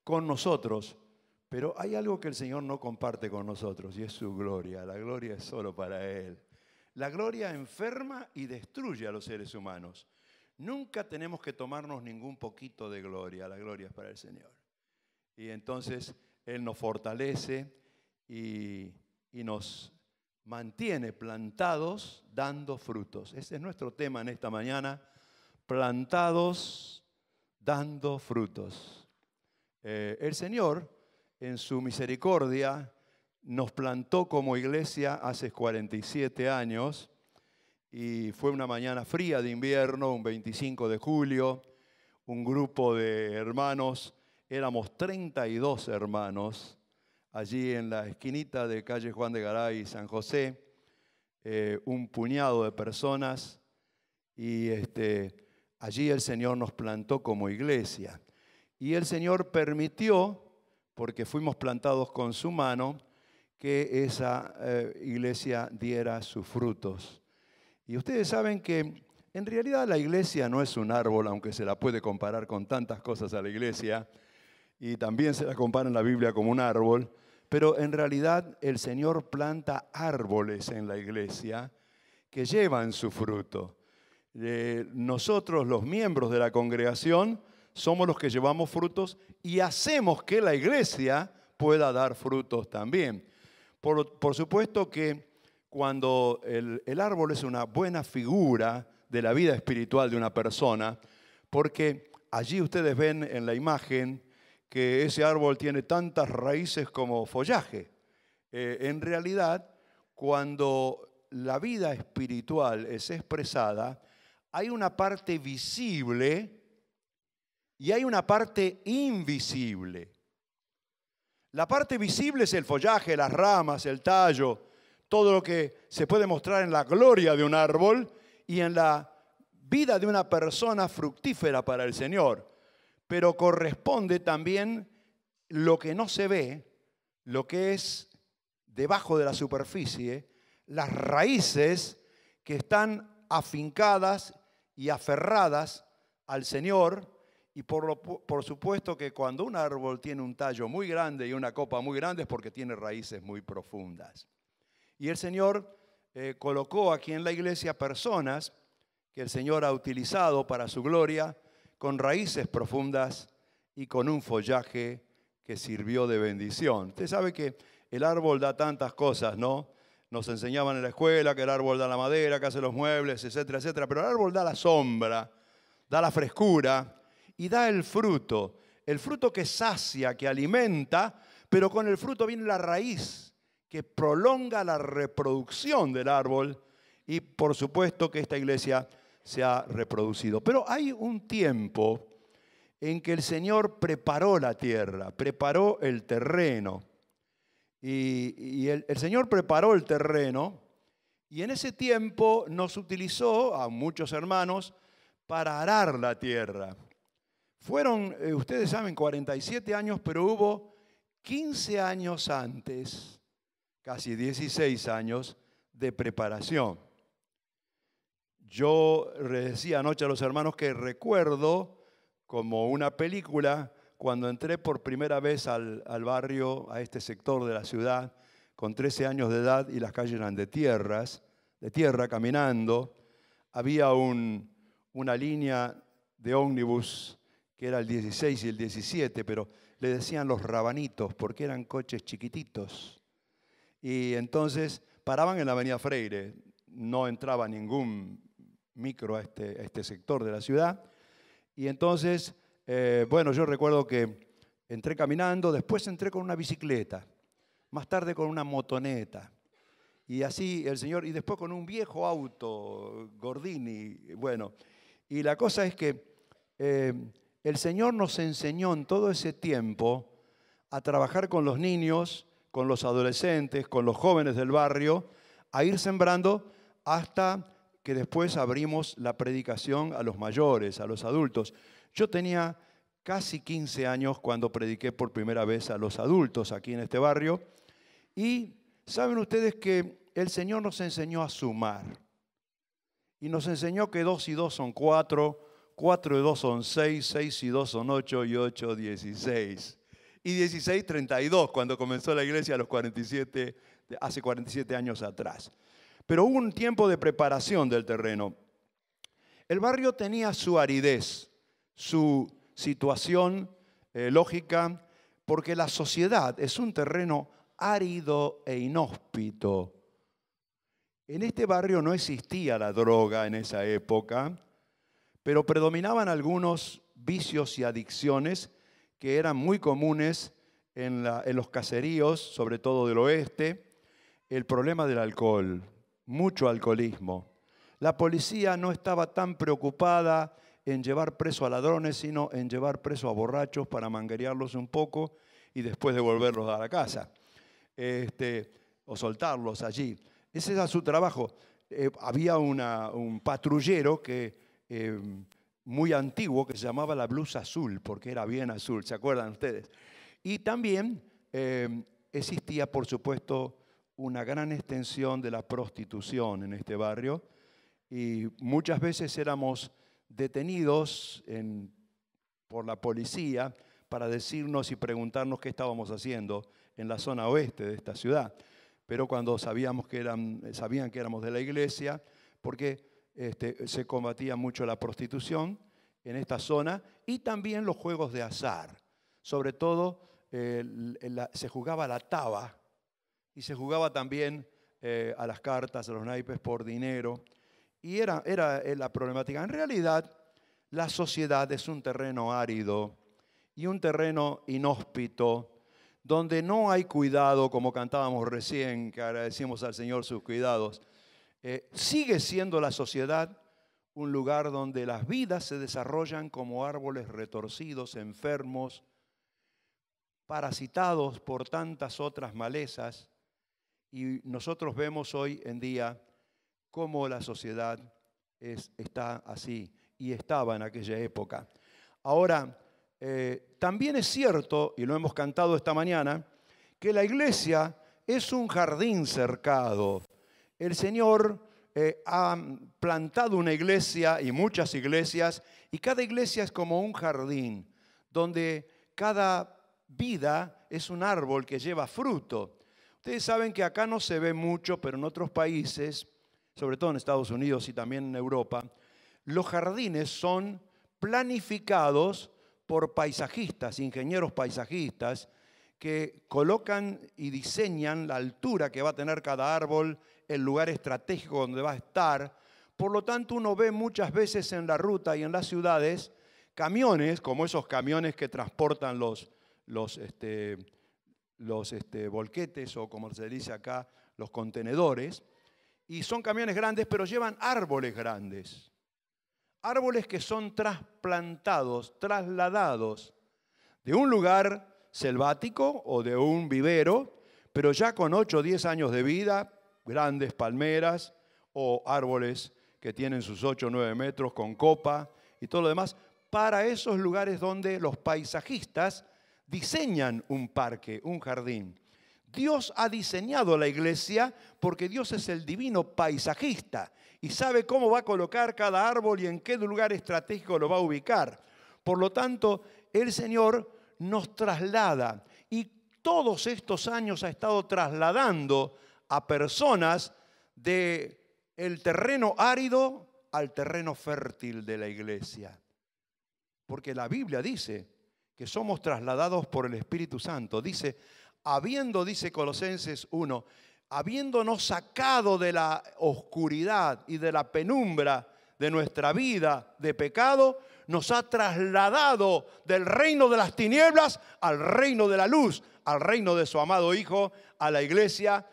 con nosotros, pero hay algo que el Señor no comparte con nosotros y es su gloria. La gloria es solo para Él. La gloria enferma y destruye a los seres humanos. Nunca tenemos que tomarnos ningún poquito de gloria. La gloria es para el Señor. Y entonces Él nos fortalece y nos mantiene plantados dando frutos. Ese es nuestro tema en esta mañana. Plantados dando frutos. El Señor, en su misericordia, nos plantó como iglesia hace 47 años y fue una mañana fría de invierno, un 25 de julio, un grupo de hermanos, éramos 32 hermanos, allí en la esquinita de calle Juan de Garay y San José, un puñado de personas y allí el Señor nos plantó como iglesia. Y el Señor permitió, porque fuimos plantados con su mano, que esa iglesia diera sus frutos. Y ustedes saben que en realidad la iglesia no es un árbol, aunque se la puede comparar con tantas cosas a la iglesia, y también se la compara en la Biblia como un árbol, pero en realidad el Señor planta árboles en la iglesia que llevan su fruto. Nosotros, los miembros de la congregación, somos los que llevamos frutos y hacemos que la iglesia pueda dar frutos también. Por supuesto que cuando el árbol es una buena figura de la vida espiritual de una persona, porque allí ustedes ven en la imagen que ese árbol tiene tantas raíces como follaje. En realidad, cuando la vida espiritual es expresada, hay una parte visible y hay una parte invisible. La parte visible es el follaje, las ramas, el tallo, todo lo que se puede mostrar en la gloria de un árbol y en la vida de una persona fructífera para el Señor. Pero corresponde también lo que no se ve, lo que es debajo de la superficie, las raíces que están afincadas y aferradas al Señor. Y por supuesto que cuando un árbol tiene un tallo muy grande y una copa muy grande es porque tiene raíces muy profundas. Y el Señor colocó aquí en la iglesia personas que el Señor ha utilizado para su gloria, con raíces profundas y con un follaje que sirvió de bendición. Usted sabe que el árbol da tantas cosas, ¿no? Nos enseñaban en la escuela que el árbol da la madera, que hace los muebles, etcétera, etcétera. Pero el árbol da la sombra, da la frescura y da el fruto que sacia, que alimenta, pero con el fruto viene la raíz que prolonga la reproducción del árbol y por supuesto que esta iglesia se ha reproducido. Pero hay un tiempo en que el Señor preparó la tierra, preparó el terreno. Y el Señor preparó el terreno y en ese tiempo nos utilizó a muchos hermanos para arar la tierra. Fueron, ustedes saben, 47 años, pero hubo 15 años antes, casi 16 años de preparación. Yo les decía anoche a los hermanos que recuerdo como una película cuando entré por primera vez al barrio, a este sector de la ciudad, con 13 años de edad y las calles eran de tierra, caminando. Había una línea de ómnibus que era el 16 y el 17, pero le decían los rabanitos porque eran coches chiquititos. Y entonces paraban en la avenida Freire, no entraba ningún micro a este sector de la ciudad. Y entonces, yo recuerdo que entré caminando, después entré con una bicicleta, más tarde con una motoneta. Y así el Señor, y después con un viejo auto, Gordini, y la cosa es que el Señor nos enseñó en todo ese tiempo a trabajar con los niños, con los adolescentes, con los jóvenes del barrio, a ir sembrando hasta que después abrimos la predicación a los mayores, a los adultos. Yo tenía casi 15 años cuando prediqué por primera vez a los adultos aquí en este barrio. Y saben ustedes que el Señor nos enseñó a sumar. Y nos enseñó que 2 y 2 son 4, 4 y 2 son 6, 6 y 2 son 8 y 8, 16. y 1632, cuando comenzó la iglesia hace 47 años atrás. Pero hubo un tiempo de preparación del terreno. El barrio tenía su aridez, su situación lógica, porque la sociedad es un terreno árido e inhóspito. En este barrio no existía la droga en esa época, pero predominaban algunos vicios y adicciones que eran muy comunes en los caseríos, sobre todo del oeste. El problema del alcohol, mucho alcoholismo. La policía no estaba tan preocupada en llevar preso a ladrones, sino en llevar preso a borrachos para manguerearlos un poco y después devolverlos a la casa, o soltarlos allí. Ese era su trabajo. Había un patrullero muy antiguo que se llamaba la blusa azul, porque era bien azul, ¿se acuerdan ustedes? Y también existía, por supuesto, una gran extensión de la prostitución en este barrio, y muchas veces éramos detenidos por la policía para decirnos y preguntarnos qué estábamos haciendo en la zona oeste de esta ciudad. Pero cuando sabían que éramos de la iglesia, porque se combatía mucho la prostitución en esta zona y también los juegos de azar. Sobre todo se jugaba la taba y se jugaba también a las cartas, a los naipes por dinero. Y era la problemática. En realidad, la sociedad es un terreno árido y un terreno inhóspito, donde no hay cuidado, como cantábamos recién, que agradecimos al Señor sus cuidados. Sigue siendo la sociedad un lugar donde las vidas se desarrollan como árboles retorcidos, enfermos, parasitados por tantas otras malezas. Y nosotros vemos hoy en día cómo la sociedad está así y estaba en aquella época. Ahora, también es cierto, y lo hemos cantado esta mañana, que la iglesia es un jardín cercado. El Señor ha plantado una iglesia y muchas iglesias, y cada iglesia es como un jardín, donde cada vida es un árbol que lleva fruto. Ustedes saben que acá no se ve mucho, pero en otros países, sobre todo en Estados Unidos y también en Europa, los jardines son planificados por paisajistas, ingenieros paisajistas, que colocan y diseñan la altura que va a tener cada árbol, el lugar estratégico donde va a estar. Por lo tanto, uno ve muchas veces en la ruta y en las ciudades camiones, como esos camiones que transportan los volquetes, o como se dice acá, los contenedores, y son camiones grandes, pero llevan árboles grandes. Árboles que son trasplantados, trasladados de un lugar selvático o de un vivero, pero ya con 8 o 10 años de vida, grandes palmeras o árboles que tienen sus 8 o 9 metros con copa y todo lo demás, para esos lugares donde los paisajistas diseñan un parque, un jardín. Dios ha diseñado la iglesia porque Dios es el divino paisajista y sabe cómo va a colocar cada árbol y en qué lugar estratégico lo va a ubicar. Por lo tanto, el Señor nos traslada y todos estos años ha estado trasladando a personas del terreno árido al terreno fértil de la iglesia. Porque la Biblia dice que somos trasladados por el Espíritu Santo. Dice Colosenses 1, habiéndonos sacado de la oscuridad y de la penumbra de nuestra vida de pecado, nos ha trasladado del reino de las tinieblas al reino de la luz, al reino de su amado Hijo, a la iglesia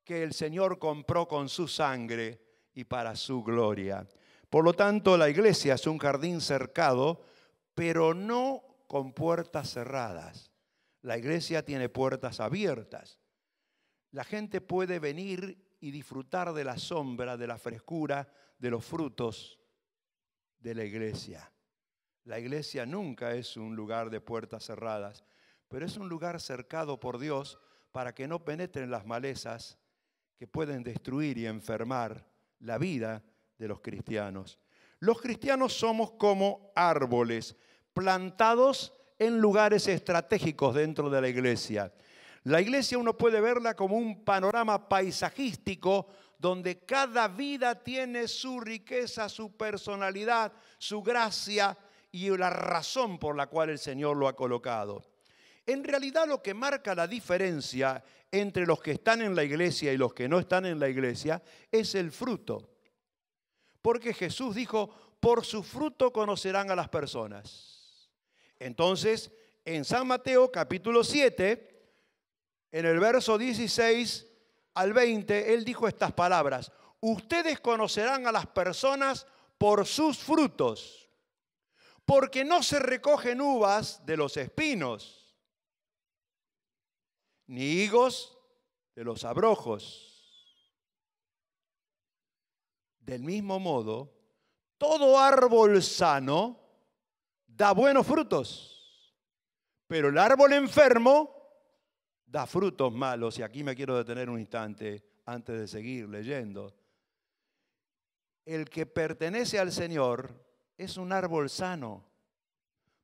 que el Señor compró con su sangre y para su gloria. Por lo tanto, la iglesia es un jardín cercado, pero no con puertas cerradas. La iglesia tiene puertas abiertas. La gente puede venir y disfrutar de la sombra, de la frescura, de los frutos de la iglesia. La iglesia nunca es un lugar de puertas cerradas, pero es un lugar cercado por Dios para que no penetren las malezas que pueden destruir y enfermar la vida de los cristianos. Los cristianos somos como árboles plantados en lugares estratégicos dentro de la iglesia. La iglesia uno puede verla como un panorama paisajístico donde cada vida tiene su riqueza, su personalidad, su gracia y la razón por la cual el Señor lo ha colocado. En realidad lo que marca la diferencia entre los que están en la iglesia y los que no están en la iglesia es el fruto. Porque Jesús dijo, por su fruto conocerán a las personas. Entonces, en San Mateo capítulo 7, en el verso 16 al 20, Él dijo estas palabras: ustedes conocerán a las personas por sus frutos, porque no se recogen uvas de los espinos, ni higos de los abrojos. Del mismo modo, todo árbol sano da buenos frutos, pero el árbol enfermo da frutos malos. Y aquí me quiero detener un instante antes de seguir leyendo. El que pertenece al Señor es un árbol sano,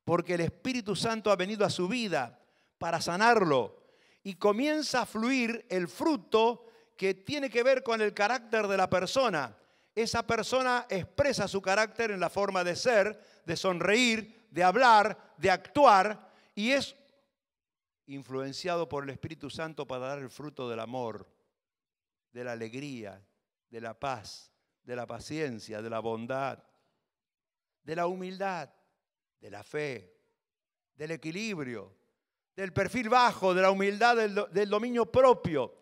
porque el Espíritu Santo ha venido a su vida para sanarlo y comienza a fluir el fruto que tiene que ver con el carácter de la persona. Esa persona expresa su carácter en la forma de ser, de sonreír, de hablar, de actuar, y es influenciado por el Espíritu Santo para dar el fruto del amor, de la alegría, de la paz, de la paciencia, de la bondad, de la humildad, de la fe, del equilibrio, del perfil bajo, de la humildad, del dominio propio.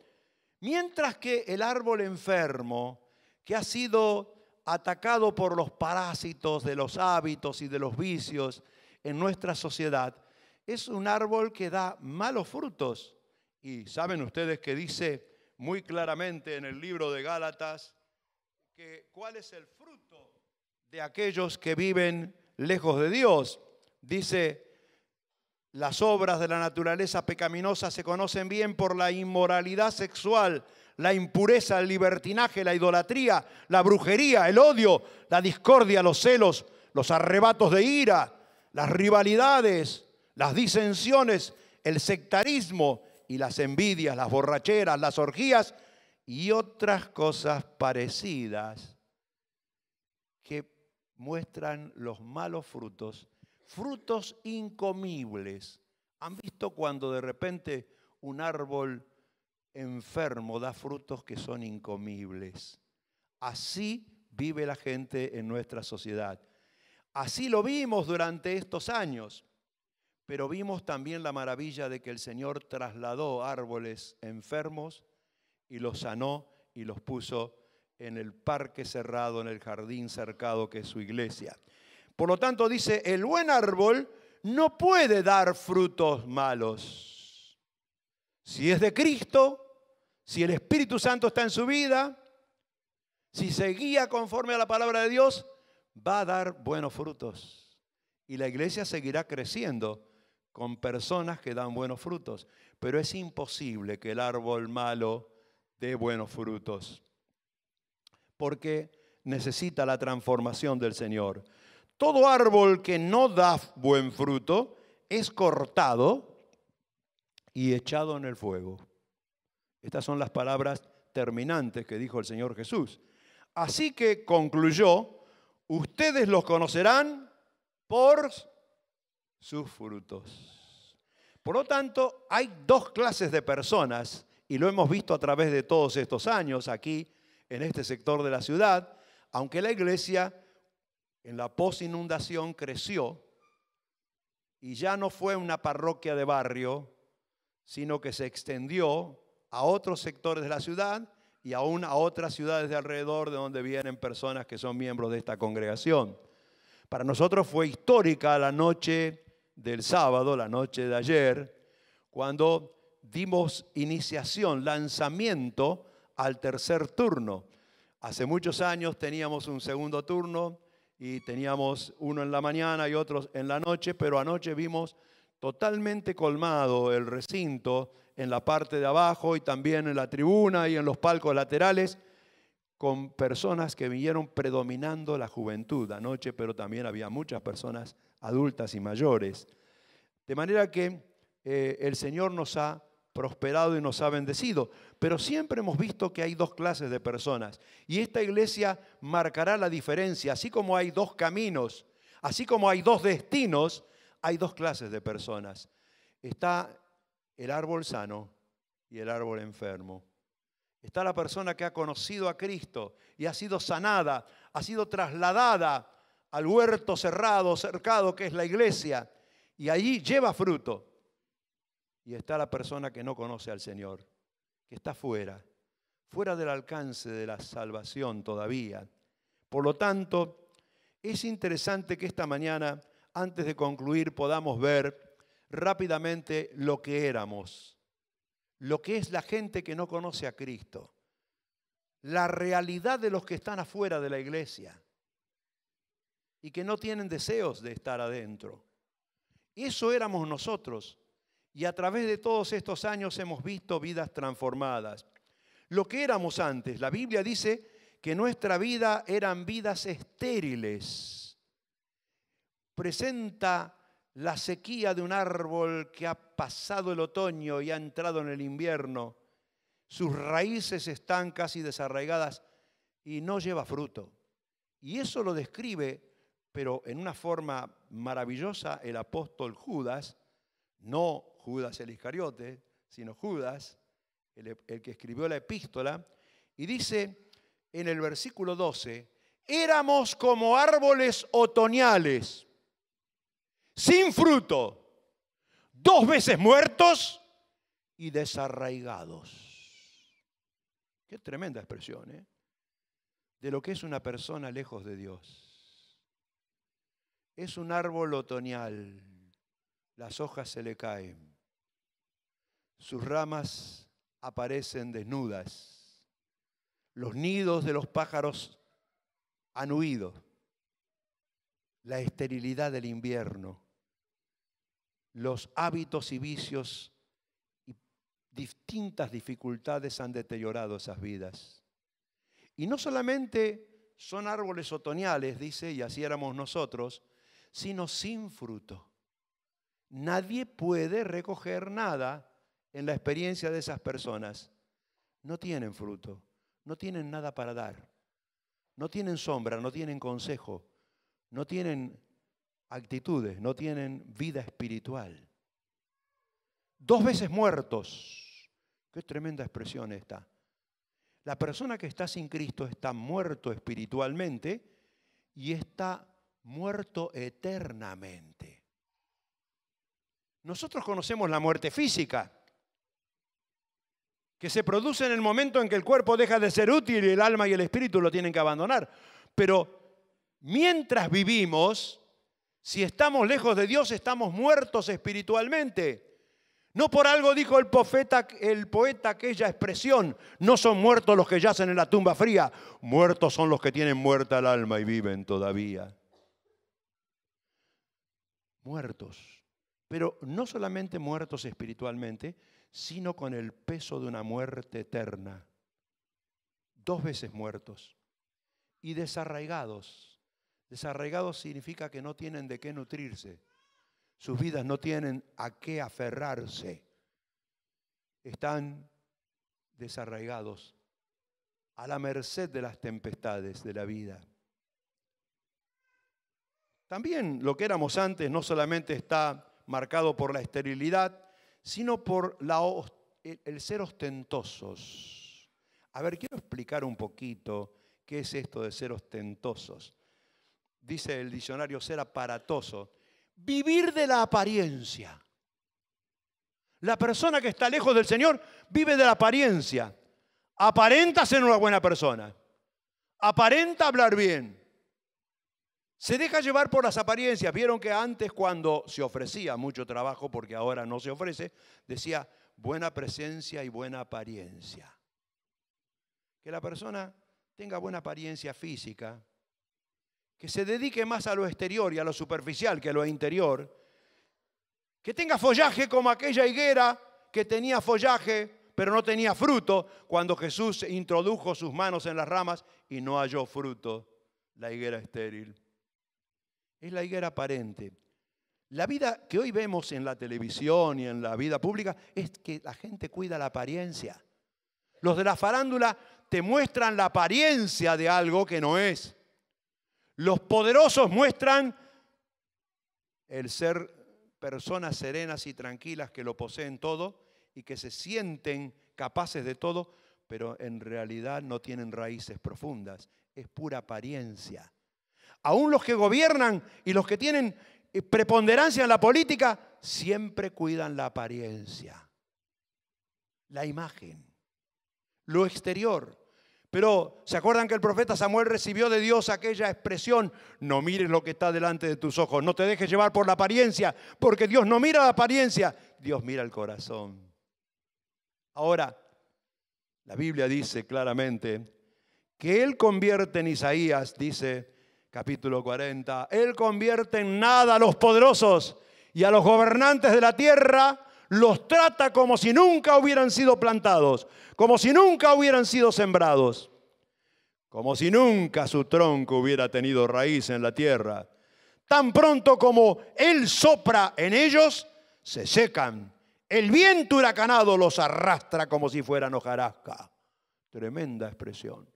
Mientras que el árbol enfermo, que ha sido atacado por los parásitos de los hábitos y de los vicios en nuestra sociedad, es un árbol que da malos frutos. Y saben ustedes que dice muy claramente en el libro de Gálatas que cuál es el fruto de aquellos que viven lejos de Dios. Dice, las obras de la naturaleza pecaminosa se conocen bien por la inmoralidad sexual, la impureza, el libertinaje, la idolatría, la brujería, el odio, la discordia, los celos, los arrebatos de ira, las rivalidades, las disensiones, el sectarismo y las envidias, las borracheras, las orgías y otras cosas parecidas que muestran los malos frutos, frutos incomibles. ¿Han visto cuando de repente un árbol enfermo da frutos que son incomibles? Así vive la gente en nuestra sociedad. Así lo vimos durante estos años. Pero vimos también la maravilla de que el Señor trasladó árboles enfermos y los sanó y los puso en el parque cerrado, en el jardín cercado que es su iglesia. Por lo tanto, dice, el buen árbol no puede dar frutos malos. Si es de Cristo, si el Espíritu Santo está en su vida, si se guía conforme a la palabra de Dios, va a dar buenos frutos. Y la iglesia seguirá creciendo con personas que dan buenos frutos. Pero es imposible que el árbol malo dé buenos frutos, porque necesita la transformación del Señor. Todo árbol que no da buen fruto es cortado y echado en el fuego. Estas son las palabras terminantes que dijo el Señor Jesús. Así que concluyó, ustedes los conocerán por sus frutos. Por lo tanto, hay dos clases de personas, y lo hemos visto a través de todos estos años aquí en este sector de la ciudad, aunque la iglesia en la posinundación creció y ya no fue una parroquia de barrio, sino que se extendió a otros sectores de la ciudad y aún a otras ciudades de alrededor de donde vienen personas que son miembros de esta congregación. Para nosotros fue histórica la noche del sábado, la noche de ayer, cuando dimos iniciación, lanzamiento al tercer turno. Hace muchos años teníamos un segundo turno y teníamos uno en la mañana y otros en la noche, pero anoche vimos totalmente colmado el recinto en la parte de abajo y también en la tribuna y en los palcos laterales, con personas que vinieron predominando la juventud anoche, pero también había muchas personas adultas y mayores. De manera que el Señor nos ha prosperado y nos ha bendecido. Pero siempre hemos visto que hay dos clases de personas. Y esta iglesia marcará la diferencia. Así como hay dos caminos, así como hay dos destinos, hay dos clases de personas. Está el árbol sano y el árbol enfermo. Está la persona que ha conocido a Cristo y ha sido sanada, ha sido trasladada al huerto cercado que es la iglesia, y allí lleva fruto. Y está la persona que no conoce al Señor, que está fuera del alcance de la salvación todavía. Por lo tanto, es interesante que esta mañana, antes de concluir, podamos ver rápidamente lo que éramos, lo que es la gente que no conoce a Cristo, la realidad de los que están afuera de la iglesia y que no tienen deseos de estar adentro. Eso éramos nosotros. Y a través de todos estos años hemos visto vidas transformadas. Lo que éramos antes, la Biblia dice que nuestra vida eran vidas estériles. Presenta la sequía de un árbol que ha pasado el otoño y ha entrado en el invierno. Sus raíces están casi desarraigadas y no lleva fruto. Y eso lo describe, pero en una forma maravillosa, el apóstol Judas, no Judas el Iscariote, sino Judas, el que escribió la epístola, y dice en el versículo 12, éramos como árboles otoñales, sin fruto, 2 veces muertos y desarraigados. Qué tremenda expresión, ¿eh? De lo que es una persona lejos de Dios. Es un árbol otoñal, las hojas se le caen. Sus ramas aparecen desnudas. Los nidos de los pájaros han huido. La esterilidad del invierno. Los hábitos y vicios y distintas dificultades han deteriorado esas vidas. Y no solamente son árboles otoñales, dice, y así éramos nosotros, sino sin fruto. Nadie puede recoger nada en la experiencia de esas personas. No tienen fruto, no tienen nada para dar, no tienen sombra, no tienen consejo, no tienen actitudes, no tienen vida espiritual. 2 veces muertos. Qué tremenda expresión esta. La persona que está sin Cristo está muerto espiritualmente y está muerto eternamente. Nosotros conocemos la muerte física, que se produce en el momento en que el cuerpo deja de ser útil y el alma y el espíritu lo tienen que abandonar. Pero mientras vivimos, si estamos lejos de Dios, estamos muertos espiritualmente. No por algo dijo el poeta aquella expresión, no son muertos los que yacen en la tumba fría, muertos son los que tienen muerta el alma y viven todavía. Muertos, pero no solamente muertos espiritualmente, sino con el peso de una muerte eterna. 2 veces muertos y desarraigados. Desarraigados significa que no tienen de qué nutrirse. Sus vidas no tienen a qué aferrarse. Están desarraigados a la merced de las tempestades de la vida. También lo que éramos antes no solamente está marcado por la esterilidad, sino por el ser ostentosos. A ver, quiero explicar un poquito qué es esto de ser ostentosos. Dice el diccionario ser aparatoso. Vivir de la apariencia. La persona que está lejos del Señor vive de la apariencia. Aparenta ser una buena persona. Aparenta hablar bien. Se deja llevar por las apariencias. Vieron que antes, cuando se ofrecía mucho trabajo, porque ahora no se ofrece, decía buena presencia y buena apariencia. Que la persona tenga buena apariencia física, que se dedique más a lo exterior y a lo superficial que a lo interior, que tenga follaje como aquella higuera que tenía follaje pero no tenía fruto cuando Jesús introdujo sus manos en las ramas y no halló fruto, la higuera estéril. Es la higuera aparente. La vida que hoy vemos en la televisión y en la vida pública es que la gente cuida la apariencia. Los de la farándula te muestran la apariencia de algo que no es. Los poderosos muestran el ser personas serenas y tranquilas que lo poseen todo y que se sienten capaces de todo, pero en realidad no tienen raíces profundas. Es pura apariencia. Aún los que gobiernan y los que tienen preponderancia en la política siempre cuidan la apariencia, la imagen, lo exterior. Pero ¿se acuerdan que el profeta Samuel recibió de Dios aquella expresión? No mires lo que está delante de tus ojos, no te dejes llevar por la apariencia, porque Dios no mira la apariencia, Dios mira el corazón. Ahora, la Biblia dice claramente que Él convierte en Isaías, dice capítulo 40, Él convierte en nada a los poderosos y a los gobernantes de la tierra los trata como si nunca hubieran sido plantados, como si nunca hubieran sido sembrados, como si nunca su tronco hubiera tenido raíz en la tierra. Tan pronto como Él sopla en ellos, se secan. El viento huracanado los arrastra como si fueran hojarasca. Tremenda expresión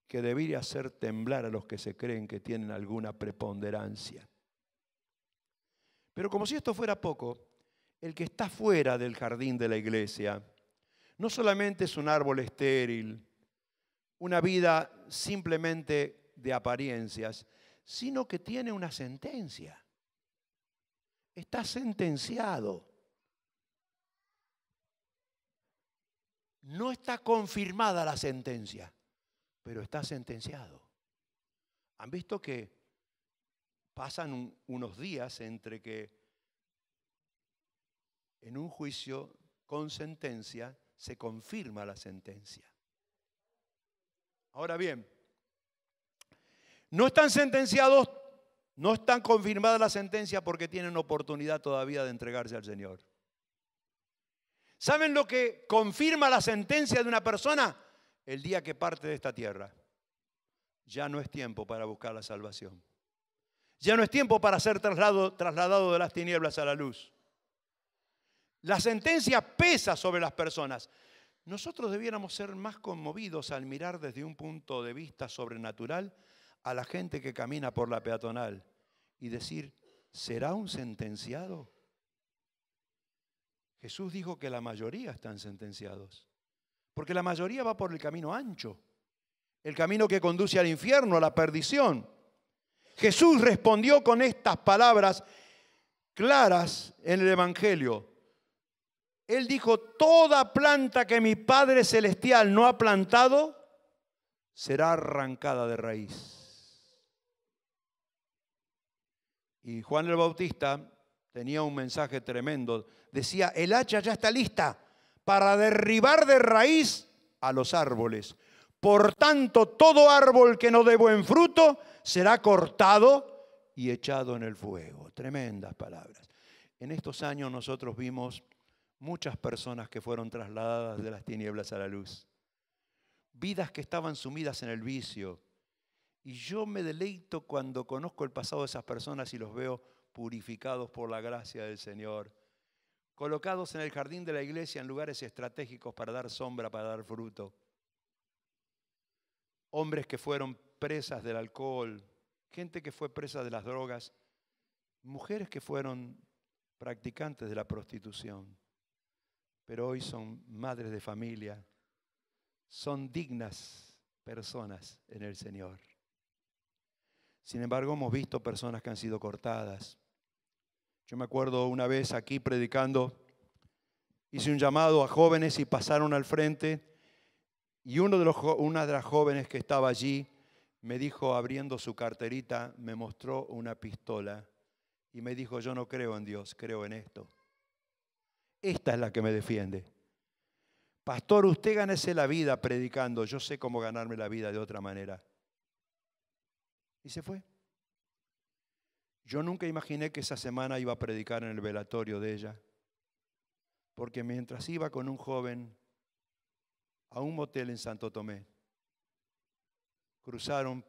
que debería hacer temblar a los que se creen que tienen alguna preponderancia. Pero como si esto fuera poco, el que está fuera del jardín de la iglesia no solamente es un árbol estéril, una vida simplemente de apariencias, sino que tiene una sentencia. Está sentenciado. No está confirmada la sentencia, pero está sentenciado. ¿Han visto que pasan unos días entre que en un juicio con sentencia se confirma la sentencia? Ahora bien, no están sentenciados, no están confirmada la sentencia porque tienen oportunidad todavía de entregarse al Señor. ¿Saben lo que confirma la sentencia de una persona? El día que parte de esta tierra. Ya no es tiempo para buscar la salvación. Ya no es tiempo para ser trasladado de las tinieblas a la luz. La sentencia pesa sobre las personas. Nosotros debiéramos ser más conmovidos al mirar desde un punto de vista sobrenatural a la gente que camina por la peatonal y decir, ¿será un sentenciado? Jesús dijo que la mayoría están sentenciados, porque la mayoría va por el camino ancho, el camino que conduce al infierno, a la perdición. Jesús respondió con estas palabras claras en el Evangelio. Él dijo, toda planta que mi Padre Celestial no ha plantado, será arrancada de raíz. Y Juan el Bautista tenía un mensaje tremendo. Decía, el hacha ya está lista para derribar de raíz a los árboles. Por tanto, todo árbol que no dé buen fruto será cortado y echado en el fuego. Tremendas palabras. En estos años nosotros vimos muchas personas que fueron trasladadas de las tinieblas a la luz. Vidas que estaban sumidas en el vicio. Y yo me deleito cuando conozco el pasado de esas personas y los veo purificados por la gracia del Señor, colocados en el jardín de la iglesia en lugares estratégicos para dar sombra, para dar fruto. Hombres que fueron presas del alcohol, gente que fue presa de las drogas, mujeres que fueron practicantes de la prostitución, pero hoy son madres de familia, son dignas personas en el Señor. Sin embargo, hemos visto personas que han sido cortadas. Yo me acuerdo una vez aquí predicando, hice un llamado a jóvenes y pasaron al frente y una de las jóvenes que estaba allí me dijo, abriendo su carterita, me mostró una pistola y me dijo, yo no creo en Dios, creo en esto. Esta es la que me defiende. Pastor, usted gánese la vida predicando, yo sé cómo ganarme la vida de otra manera. Y se fue. Yo nunca imaginé que esa semana iba a predicar en el velatorio de ella, porque mientras iba con un joven a un motel en Santo Tomé, cruzaron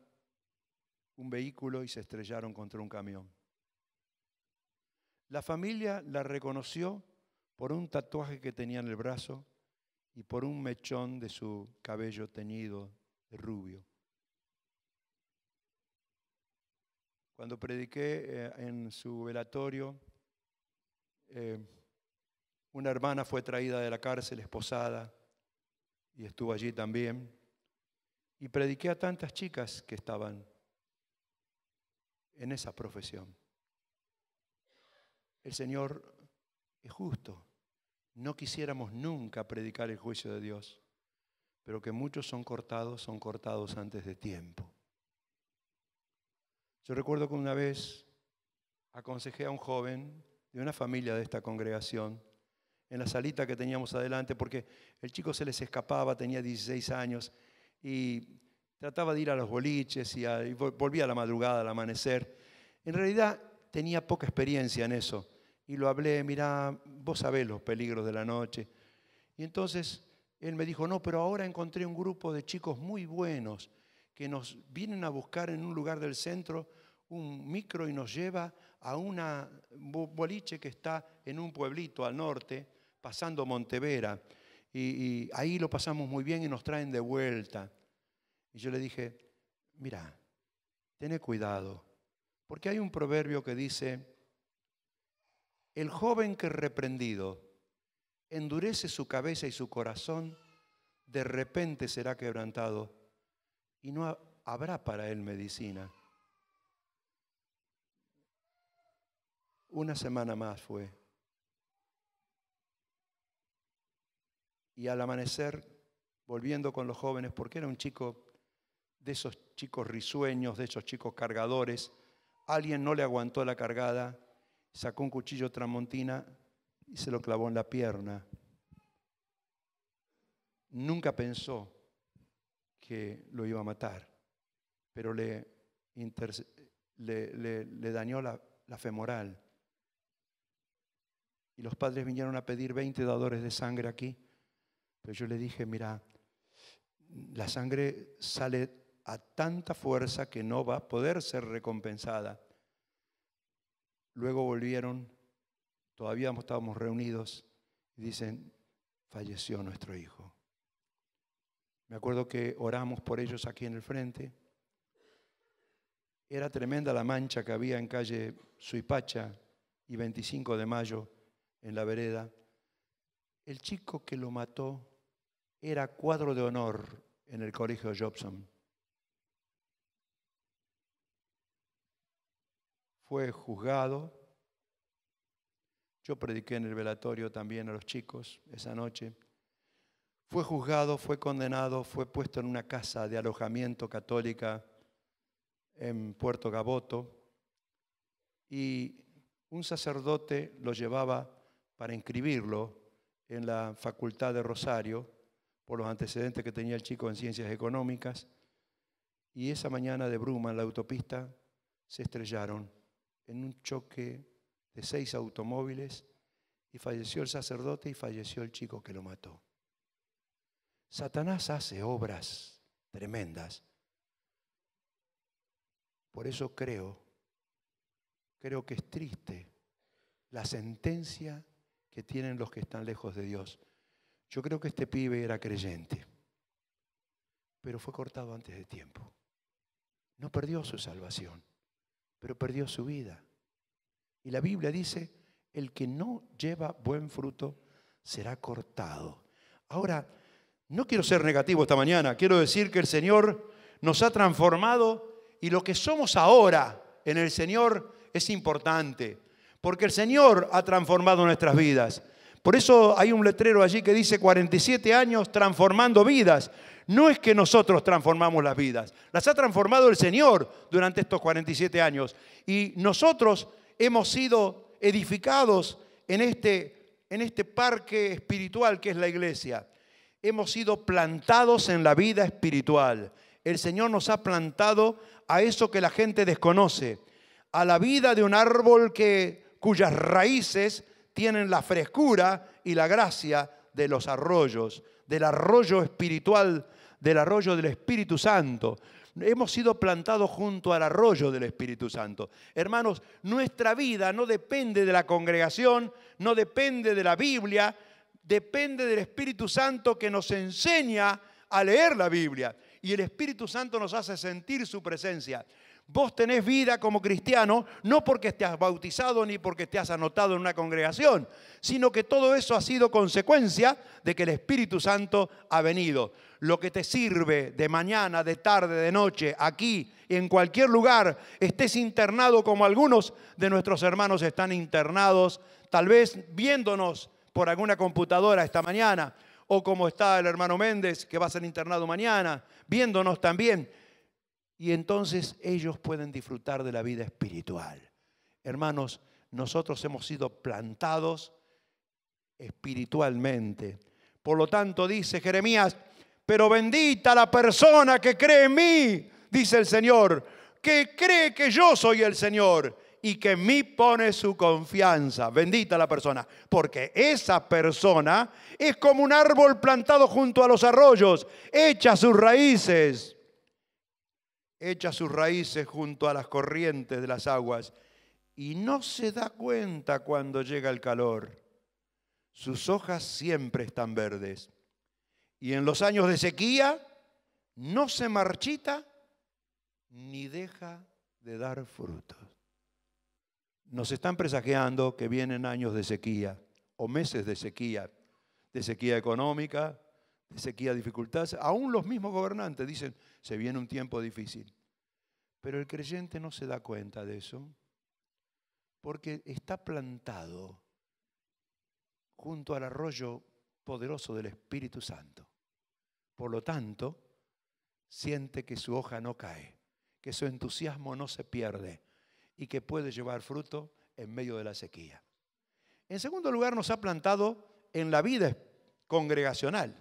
un vehículo y se estrellaron contra un camión. La familia la reconoció por un tatuaje que tenía en el brazo y por un mechón de su cabello teñido de rubio. Cuando prediqué en su velatorio, una hermana fue traída de la cárcel, esposada, y estuvo allí también. Y prediqué a tantas chicas que estaban en esa profesión. El Señor es justo. No quisiéramos nunca predicar el juicio de Dios, pero que muchos son cortados antes de tiempo. Yo recuerdo que una vez aconsejé a un joven de una familia de esta congregación en la salita que teníamos adelante, porque el chico se les escapaba, tenía 16 años y trataba de ir a los boliches y volvía a la madrugada, al amanecer. En realidad tenía poca experiencia en eso y lo hablé, mirá, vos sabés los peligros de la noche. Y entonces él me dijo, no, pero ahora encontré un grupo de chicos muy buenos que nos vienen a buscar en un lugar del centro un micro y nos lleva a una boliche que está en un pueblito al norte, pasando Montevera. Y ahí lo pasamos muy bien y nos traen de vuelta. Y yo le dije, mira, tené cuidado, porque hay un proverbio que dice, el joven que reprendido endurece su cabeza y su corazón, de repente será quebrantado y no habrá para él medicina. Una semana más fue. Y al amanecer, volviendo con los jóvenes, porque era un chico de esos chicos risueños, de esos chicos cargadores, alguien no le aguantó la cargada, sacó un cuchillo tramontina y se lo clavó en la pierna. Nunca pensó que lo iba a matar, pero le dañó la femoral. Y los padres vinieron a pedir 20 dadores de sangre aquí. Pero yo le dije, mira, la sangre sale a tanta fuerza que no va a poder ser recompensada. Luego volvieron, todavía estábamos reunidos, y dicen, falleció nuestro hijo. Me acuerdo que oramos por ellos aquí en el frente. Era tremenda la mancha que había en calle Suipacha y 25 de Mayo, en la vereda. El chico que lo mató era cuadro de honor en el colegio Jobson. Fue juzgado. Yo prediqué en el velatorio también a los chicos esa noche. Fue juzgado, fue condenado, fue puesto en una casa de alojamiento católica en Puerto Gaboto y un sacerdote lo llevaba para inscribirlo en la Facultad de Rosario por los antecedentes que tenía el chico en Ciencias Económicas. Y esa mañana de bruma en la autopista se estrellaron en un choque de 6 automóviles y falleció el sacerdote y falleció el chico que lo mató. Satanás hace obras tremendas. Por eso creo que es triste la sentencia que tienen los que están lejos de Dios. Yo creo que este pibe era creyente, pero fue cortado antes de tiempo. No perdió su salvación, pero perdió su vida. Y la Biblia dice, el que no lleva buen fruto será cortado. Ahora, no quiero ser negativo esta mañana, quiero decir que el Señor nos ha transformado y lo que somos ahora en el Señor es importante, porque el Señor ha transformado nuestras vidas. Por eso hay un letrero allí que dice 47 años transformando vidas. No es que nosotros transformamos las vidas, las ha transformado el Señor durante estos 47 años. Y nosotros hemos sido edificados en este parque espiritual que es la iglesia. Hemos sido plantados en la vida espiritual. El Señor nos ha plantado a eso que la gente desconoce, a la vida de un árbol cuyas raíces tienen la frescura y la gracia de los arroyos, del arroyo espiritual, del arroyo del Espíritu Santo. hemos sido plantados junto al arroyo del Espíritu Santo. Hermanos, nuestra vida no depende de la congregación, no depende de la Biblia, depende del Espíritu Santo que nos enseña a leer la Biblia. Y el Espíritu Santo nos hace sentir su presencia. Vos tenés vida como cristiano, no porque te has bautizado ni porque te has anotado en una congregación, sino que todo eso ha sido consecuencia de que el Espíritu Santo ha venido. Lo que te sirve de mañana, de tarde, de noche, aquí, en cualquier lugar, estés internado como algunos de nuestros hermanos están internados, tal vez viéndonos por alguna computadora esta mañana, o como está el hermano Méndez, que va a ser internado mañana, viéndonos también. Y entonces ellos pueden disfrutar de la vida espiritual. Hermanos, nosotros hemos sido plantados espiritualmente. Por lo tanto, dice Jeremías, pero bendita la persona que cree en mí, dice el Señor, que cree que yo soy el Señor y que en mí pone su confianza. Bendita la persona, porque esa persona es como un árbol plantado junto a los arroyos, echa sus raíces junto a las corrientes de las aguas y no se da cuenta cuando llega el calor. Sus hojas siempre están verdes y en los años de sequía no se marchita ni deja de dar frutos. Nos están presagiando que vienen años de sequía o meses de sequía económica, de sequía, dificultades. Aún los mismos gobernantes dicen, se viene un tiempo difícil. Pero el creyente no se da cuenta de eso, porque está plantado junto al arroyo poderoso del Espíritu Santo. Por lo tanto, siente que su hoja no cae, que su entusiasmo no se pierde y que puede llevar fruto en medio de la sequía. En segundo lugar, nos ha plantado en la vida congregacional.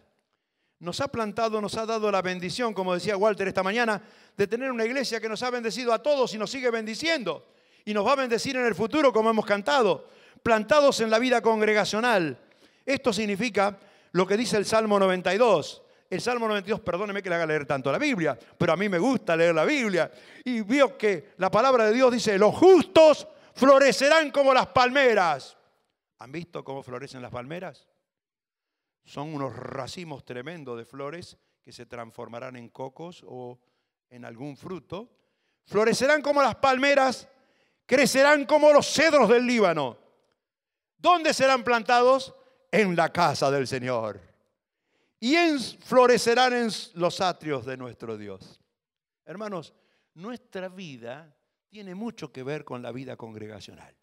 Nos ha plantado, nos ha dado la bendición, como decía Walter esta mañana, de tener una iglesia que nos ha bendecido a todos y nos sigue bendiciendo. Y nos va a bendecir en el futuro, como hemos cantado, plantados en la vida congregacional. Esto significa lo que dice el Salmo 92. El Salmo 92, perdóneme que le haga leer tanto la Biblia, pero a mí me gusta leer la Biblia. Y veo que la palabra de Dios dice, los justos florecerán como las palmeras. ¿Han visto cómo florecen las palmeras? Son unos racimos tremendos de flores que se transformarán en cocos o en algún fruto. Florecerán como las palmeras, crecerán como los cedros del Líbano. ¿Dónde serán plantados? En la casa del Señor. Y florecerán en los atrios de nuestro Dios. Hermanos, nuestra vida tiene mucho que ver con la vida congregacional.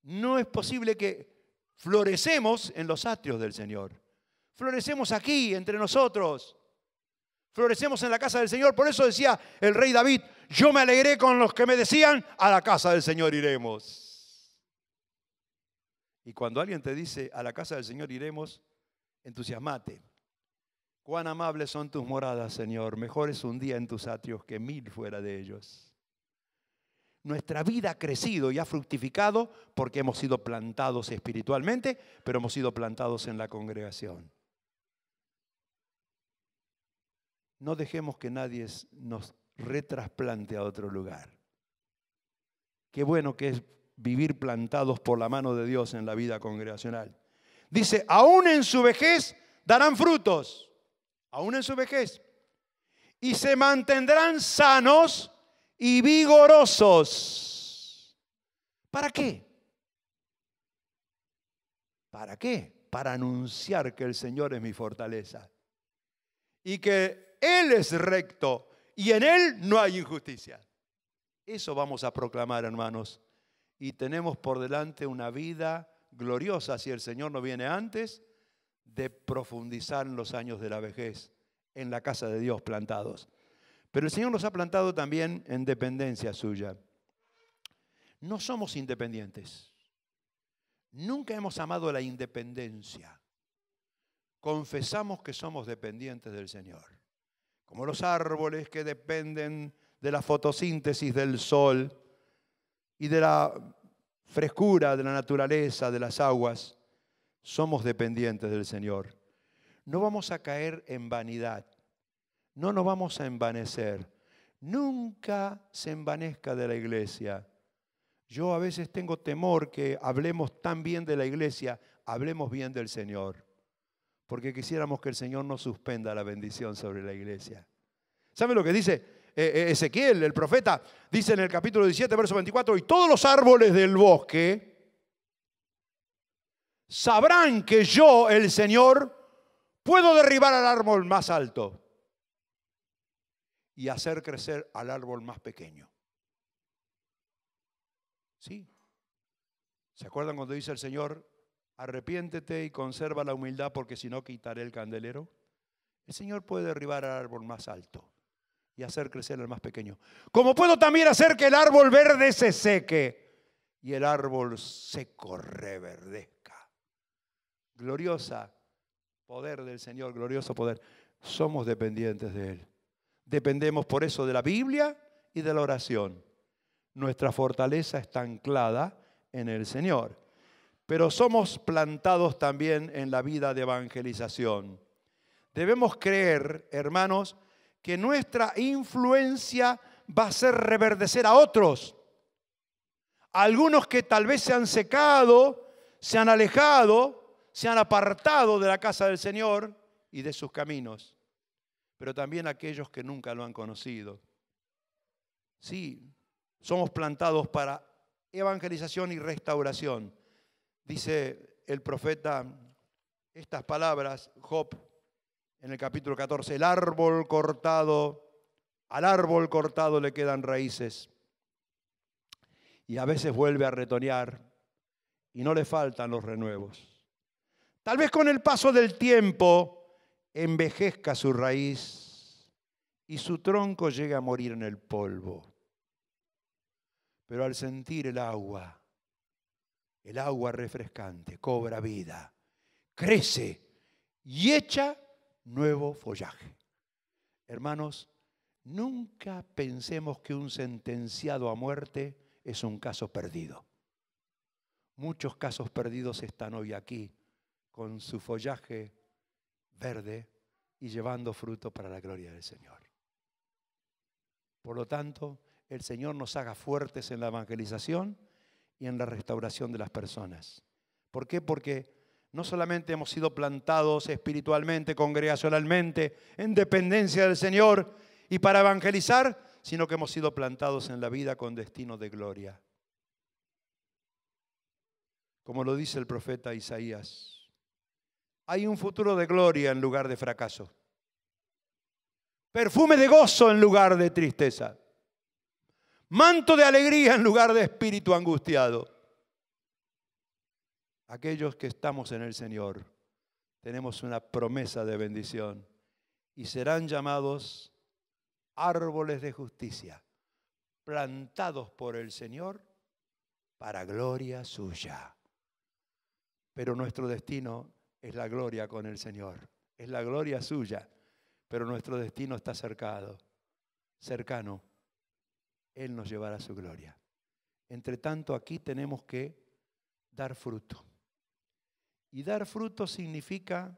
No es posible que florecemos en los atrios del Señor. Florecemos aquí, entre nosotros. Florecemos en la casa del Señor. Por eso decía el rey David, yo me alegré con los que me decían, a la casa del Señor iremos. Y cuando alguien te dice, a la casa del Señor iremos, entusiasmate. Cuán amables son tus moradas, Señor. Mejor es un día en tus atrios que 1000 fuera de ellos. Nuestra vida ha crecido y ha fructificado porque hemos sido plantados espiritualmente, pero hemos sido plantados en la congregación. No dejemos que nadie nos retrasplante a otro lugar. Qué bueno que es vivir plantados por la mano de Dios en la vida congregacional. Dice, aún en su vejez darán frutos, aún en su vejez, y se mantendrán sanos y vigorosos. ¿Para qué? ¿Para qué? Para anunciar que el Señor es mi fortaleza y que Él es recto y en Él no hay injusticia. Eso vamos a proclamar, hermanos, y tenemos por delante una vida gloriosa, si el Señor no viene antes, de profundizar en los años de la vejez en la casa de Dios plantados. Pero el Señor nos ha plantado también en dependencia suya. No somos independientes. Nunca hemos amado la independencia. Confesamos que somos dependientes del Señor. Como los árboles que dependen de la fotosíntesis del sol y de la frescura de la naturaleza, de las aguas, somos dependientes del Señor. No vamos a caer en vanidad. No nos vamos a envanecer. Nunca se envanezca de la iglesia. Yo a veces tengo temor que hablemos tan bien de la iglesia, hablemos bien del Señor. Porque quisiéramos que el Señor no suspenda la bendición sobre la iglesia. ¿Saben lo que dice Ezequiel, el profeta? Dice en el capítulo 17, verso 24, y todos los árboles del bosque sabrán que yo, el Señor, puedo derribar al árbol más alto y hacer crecer al árbol más pequeño. ¿Sí? ¿Se acuerdan cuando dice el Señor, arrepiéntete y conserva la humildad porque si no quitaré el candelero? El Señor puede derribar al árbol más alto y hacer crecer al más pequeño. Como puedo también hacer que el árbol verde se seque y el árbol seco reverdezca. Gloriosa poder del Señor, glorioso poder. Somos dependientes de Él. Dependemos por eso de la Biblia y de la oración. Nuestra fortaleza está anclada en el Señor. Pero somos plantados también en la vida de evangelización. Debemos creer, hermanos, que nuestra influencia va a hacer reverdecer a otros. Algunos que tal vez se han secado, se han alejado, se han apartado de la casa del Señor y de sus caminos. Pero también aquellos que nunca lo han conocido. Sí, somos plantados para evangelización y restauración. Dice el profeta estas palabras, Job, en el capítulo 14, al árbol cortado le quedan raíces. Y a veces vuelve a retoñar y no le faltan los renuevos. Tal vez con el paso del tiempo envejezca su raíz y su tronco llegue a morir en el polvo. Pero al sentir el agua refrescante, cobra vida, crece y echa nuevo follaje. Hermanos, nunca pensemos que un sentenciado a muerte es un caso perdido. Muchos casos perdidos están hoy aquí con su follaje verde y llevando fruto para la gloria del Señor. Por lo tanto, el Señor nos haga fuertes en la evangelización y en la restauración de las personas. ¿Por qué? Porque no solamente hemos sido plantados espiritualmente, congregacionalmente, en dependencia del Señor y para evangelizar, sino que hemos sido plantados en la vida con destino de gloria. Como lo dice el profeta Isaías, hay un futuro de gloria en lugar de fracaso. Perfume de gozo en lugar de tristeza. Manto de alegría en lugar de espíritu angustiado. Aquellos que estamos en el Señor tenemos una promesa de bendición y serán llamados árboles de justicia, plantados por el Señor para gloria suya. Pero nuestro destino es la gloria con el Señor, es la gloria suya, pero nuestro destino está cercano. Él nos llevará a su gloria. Entre tanto, aquí tenemos que dar fruto. Y dar fruto significa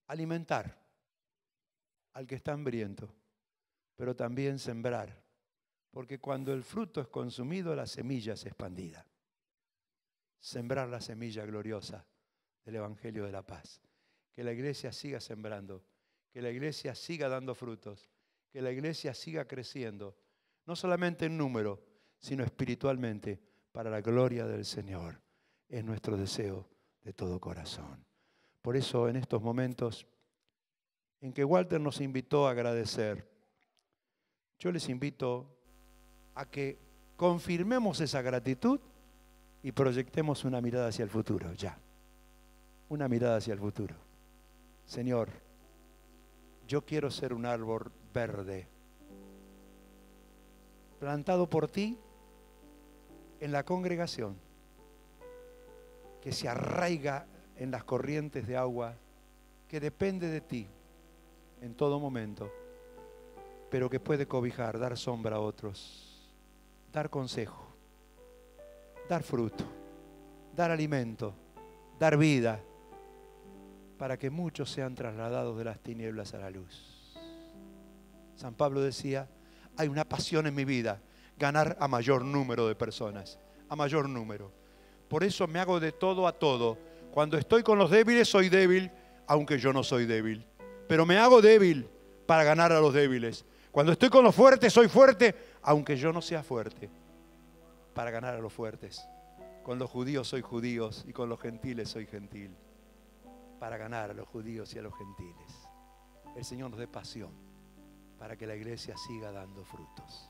alimentar al que está hambriento, pero también sembrar. Porque cuando el fruto es consumido, la semilla es expandida. Sembrar la semilla gloriosa del Evangelio de la paz. Que la iglesia siga sembrando, que la iglesia siga dando frutos, que la iglesia siga creciendo, no solamente en número, sino espiritualmente, para la gloria del Señor. Es nuestro deseo de todo corazón. Por eso en estos momentos en que Walter nos invitó a agradecer, yo les invito a que confirmemos esa gratitud y proyectemos una mirada hacia el futuro, ya. Una mirada hacia el futuro. Señor, yo quiero ser un árbol verde, plantado por ti en la congregación, que se arraiga en las corrientes de agua, que depende de ti en todo momento, pero que puede cobijar, dar sombra a otros, dar consejo, dar fruto, dar alimento, dar vida, para que muchos sean trasladados de las tinieblas a la luz. San Pablo decía, hay una pasión en mi vida, ganar a mayor número de personas, a mayor número. Por eso me hago de todo a todo. Cuando estoy con los débiles soy débil, aunque yo no soy débil. Pero me hago débil para ganar a los débiles. Cuando estoy con los fuertes soy fuerte, aunque yo no sea fuerte, para ganar a los fuertes. Con los judíos soy judíos y con los gentiles soy gentil, para ganar a los judíos y a los gentiles. El Señor nos dé pasión para que la iglesia siga dando frutos.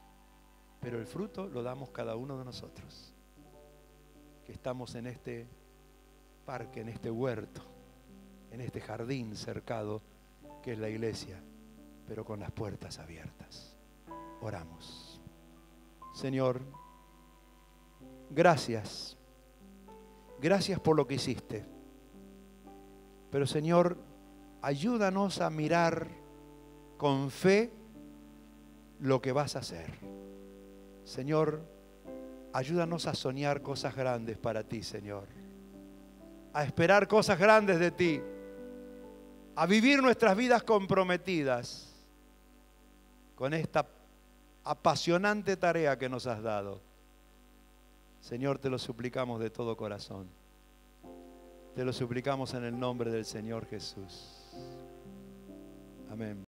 Pero el fruto lo damos cada uno de nosotros, que estamos en este parque, en este huerto, en este jardín cercado que es la iglesia, pero con las puertas abiertas. Oramos. Señor, gracias. Gracias por lo que hiciste. Pero Señor, ayúdanos a mirar con fe lo que vas a hacer. Señor, ayúdanos a soñar cosas grandes para ti, Señor. A esperar cosas grandes de ti. A vivir nuestras vidas comprometidas con esta apasionante tarea que nos has dado. Señor, te lo suplicamos de todo corazón. Te lo suplicamos en el nombre del Señor Jesús. Amén.